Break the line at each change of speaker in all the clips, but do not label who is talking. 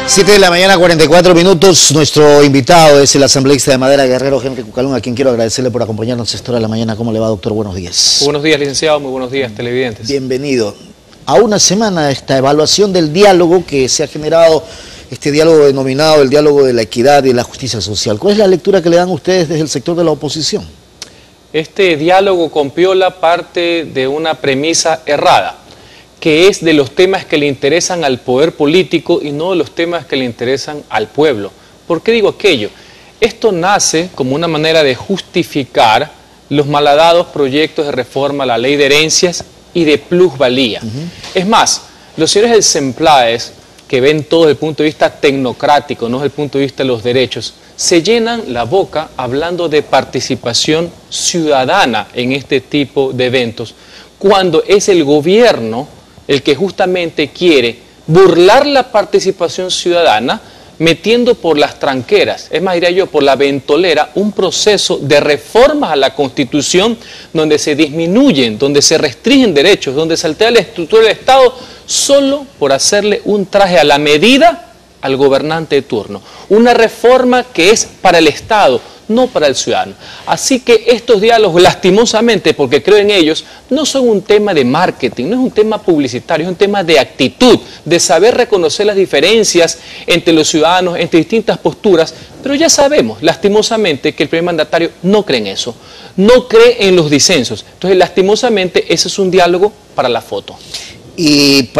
7 de la mañana, 44 minutos. Nuestro invitado es el asambleísta de Madera Guerrero, Henry Cucalón, a quien quiero agradecerle por acompañarnos a esta hora de la mañana. ¿Cómo le va, doctor? Buenos días.
Buenos días, licenciado. Muy buenos días, televidentes.
Bienvenido. A una semana de esta evaluación del diálogo que se ha generado, este diálogo denominado el diálogo de la equidad y la justicia social. ¿Cuál es la lectura que le dan ustedes desde el sector de la oposición?
Este diálogo con Piola parte de una premisa errada, que es de los temas que le interesan al poder político y no de los temas que le interesan al pueblo. ¿Por qué digo aquello? Esto nace como una manera de justificar los malhadados proyectos de reforma a la ley de herencias y de plusvalía. Es más, los señores del SEMPLAES, que ven todo desde el punto de vista tecnocrático, no desde el punto de vista de los derechos, se llenan la boca hablando de participación ciudadana en este tipo de eventos, cuando es el gobierno el que justamente quiere burlar la participación ciudadana metiendo por las tranqueras, es más, diría yo, por la ventolera, un proceso de reformas a la Constitución donde se disminuyen, donde se restringen derechos, donde se altera la estructura del Estado solo por hacerle un traje a la medida al gobernante de turno. Una reforma que es para el Estado, no para el ciudadano. Así que estos diálogos, lastimosamente, porque creo en ellos, no son un tema de marketing, no es un tema publicitario, es un tema de actitud, de saber reconocer las diferencias entre los ciudadanos, entre distintas posturas, pero ya sabemos, lastimosamente, que el primer mandatario no cree en eso, no cree en los disensos. Entonces, lastimosamente, ese es un diálogo para la foto.
Y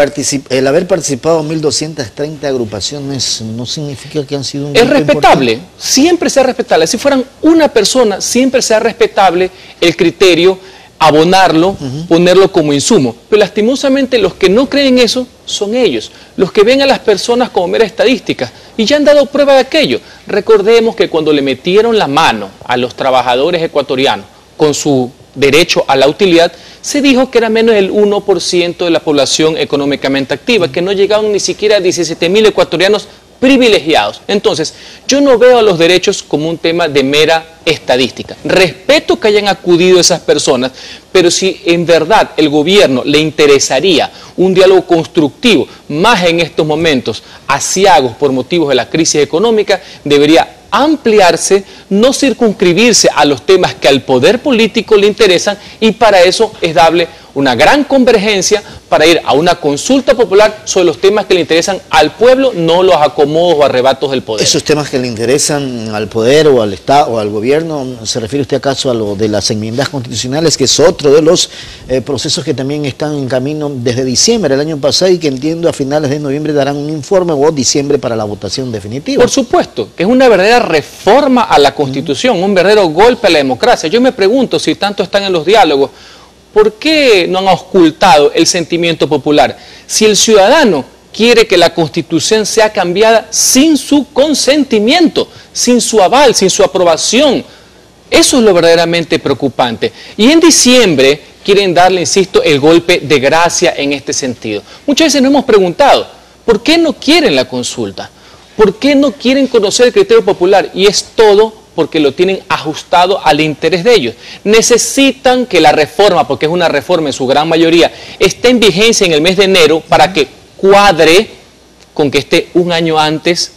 el haber participado en 1.230 agrupaciones no significa que han sido un...
Es respetable, siempre sea respetable. Si fueran una persona, siempre sea respetable el criterio, abonarlo, ponerlo como insumo. Pero lastimosamente los que no creen eso son ellos, los que ven a las personas como meras estadísticas y ya han dado prueba de aquello. Recordemos que cuando le metieron la mano a los trabajadores ecuatorianos con su derecho a la utilidad, se dijo que era menos del 1% de la población económicamente activa, que no llegaban ni siquiera a 17.000 ecuatorianos privilegiados. Entonces, yo no veo a los derechos como un tema de mera estadística. Respeto que hayan acudido esas personas, pero si en verdad el gobierno le interesaría un diálogo constructivo, más en estos momentos aciagos por motivos de la crisis económica, debería ampliarse, no circunscribirse a los temas que al poder político le interesan, y para eso es darle una gran convergencia para ir a una consulta popular sobre los temas que le interesan al pueblo, no los acomodos o arrebatos del poder.
¿Esos temas que le interesan al poder o al Estado o al gobierno, se refiere usted acaso a lo de las enmiendas constitucionales, que es otro de los procesos que también están en camino desde diciembre del año pasado y que entiendo a finales de noviembre darán un informe, o diciembre, para la votación definitiva?
Por supuesto, que es una verdadera reforma a la Constitución, un verdadero golpe a la democracia. Yo me pregunto, si tanto están en los diálogos, ¿por qué no han ocultado el sentimiento popular? Si el ciudadano quiere que la Constitución sea cambiada sin su consentimiento, sin su aval, sin su aprobación, eso es lo verdaderamente preocupante. Y en diciembre quieren darle, insisto, el golpe de gracia en este sentido. Muchas veces nos hemos preguntado, ¿por qué no quieren la consulta? ¿Por qué no quieren conocer el criterio popular? Y es todo porque lo tienen ajustado al interés de ellos. Necesitan que la reforma, porque es una reforma en su gran mayoría, esté en vigencia en el mes de enero para que cuadre con que esté un año antes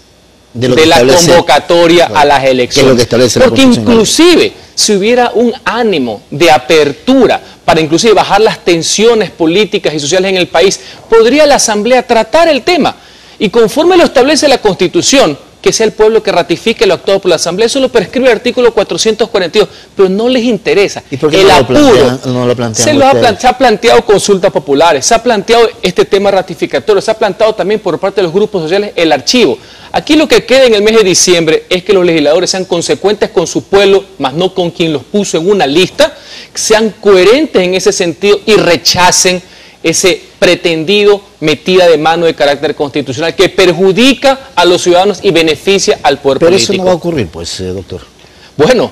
de la convocatoria a las elecciones. Porque inclusive, si hubiera un ánimo de apertura para inclusive bajar las tensiones políticas y sociales en el país, podría la Asamblea tratar el tema. Y conforme lo establece la Constitución, que sea el pueblo que ratifique lo actuado por la Asamblea. Eso lo prescribe el artículo 442, pero no les interesa.
¿Y por qué
el apuro?
No lo plantean
se ha planteado consultas populares, se ha planteado este tema ratificatorio, se ha planteado también por parte de los grupos sociales el archivo. Aquí lo que queda en el mes de diciembre es que los legisladores sean consecuentes con su pueblo, más no con quien los puso en una lista, sean coherentes en ese sentido y rechacen ese pretendido metida de mano de carácter constitucional que perjudica a los ciudadanos y beneficia al poder político.
Pero eso no va a ocurrir, pues, doctor.
Bueno,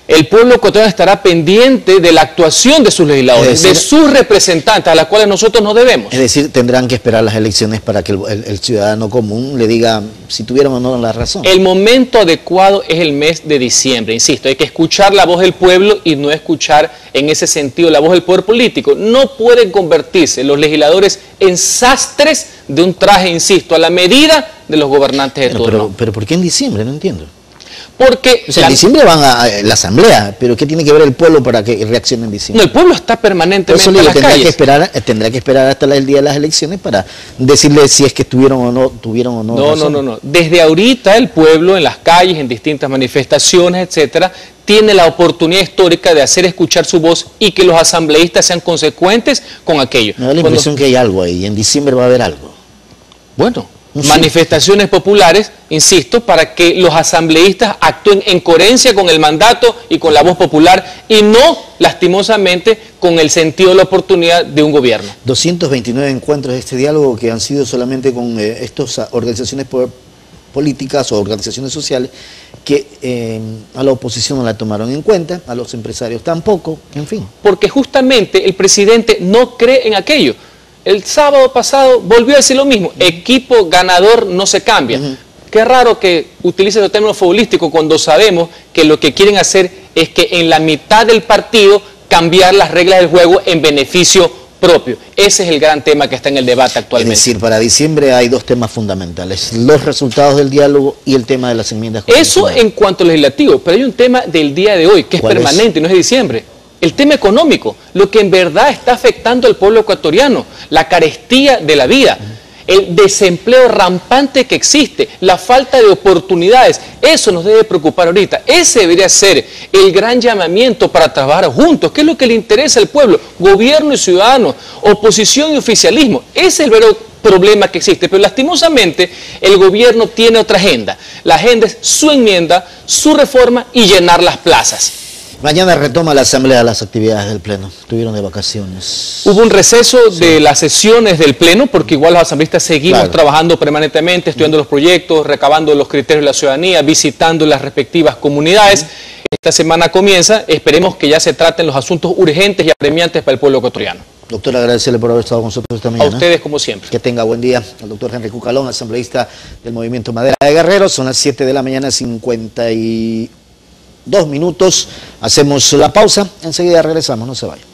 el pueblo ecuatoriano estará pendiente de la actuación de sus legisladores, de sus representantes, a las cuales nosotros nos debemos.
Es decir, tendrán que esperar las elecciones para que el ciudadano común le diga si tuvieron o no la razón.
El momento adecuado es el mes de diciembre, insisto, hay que escuchar la voz del pueblo y no escuchar en ese sentido la voz del poder político. No pueden convertirse los legisladores en sastres de un traje, insisto, a la medida de los gobernantes de turno.
Pero ¿por qué en diciembre? No entiendo.
Porque
o sea, en diciembre van a la asamblea, pero ¿qué tiene que ver el pueblo para que reaccione en diciembre?
No, el pueblo está permanentemente en las calles.
Tendrá que esperar hasta el día de las elecciones para decirle si es que tuvieron o no.
No. Desde ahorita el pueblo en las calles, en distintas manifestaciones, etcétera, tiene la oportunidad histórica de hacer escuchar su voz y que los asambleístas sean consecuentes con aquello.
Me da la impresión que hay algo ahí, en diciembre va a haber algo.
Bueno, manifestaciones populares, insisto, para que los asambleístas actúen en coherencia con el mandato y con la voz popular y no, lastimosamente, con el sentido de la oportunidad de un gobierno.
229 encuentros de este diálogo que han sido solamente con estas organizaciones políticas o organizaciones sociales que a la oposición no la tomaron en cuenta, a los empresarios tampoco, en fin.
Porque justamente el presidente no cree en aquello. El sábado pasado volvió a decir lo mismo, equipo ganador no se cambia. Qué raro que utilice el término futbolístico cuando sabemos que lo que quieren hacer es que en la mitad del partido cambiar las reglas del juego en beneficio propio. Ese es el gran tema que está en el debate actualmente.
Es decir, para diciembre hay dos temas fundamentales, los resultados del diálogo y el tema de las enmiendas constitucionales.
Eso en cuanto a legislativo, pero hay un tema del día de hoy que es permanente y no es de diciembre. El tema económico, lo que en verdad está afectando al pueblo ecuatoriano, la carestía de la vida, el desempleo rampante que existe, la falta de oportunidades, eso nos debe preocupar ahorita. Ese debería ser el gran llamamiento para trabajar juntos. ¿Qué es lo que le interesa al pueblo? Gobierno y ciudadanos, oposición y oficialismo. Ese es el verdadero problema que existe, pero lastimosamente el gobierno tiene otra agenda. La agenda es su enmienda, su reforma y llenar las plazas.
Mañana retoma la Asamblea las actividades del Pleno. Estuvieron de vacaciones.
Hubo un receso de las sesiones del Pleno, porque igual los asambleístas seguimos trabajando permanentemente, estudiando los proyectos, recabando los criterios de la ciudadanía, visitando las respectivas comunidades. Esta semana comienza, esperemos que ya se traten los asuntos urgentes y apremiantes para el pueblo ecuatoriano.
Doctor, agradecerle por haber estado con nosotros esta mañana.
A ustedes, como siempre.
Que tenga buen día. Al doctor Henry Cucalón, asambleísta del Movimiento Madera de Guerrero. Son las 7 de la mañana, 52 minutos. Hacemos la pausa. Enseguida regresamos, no se vayan.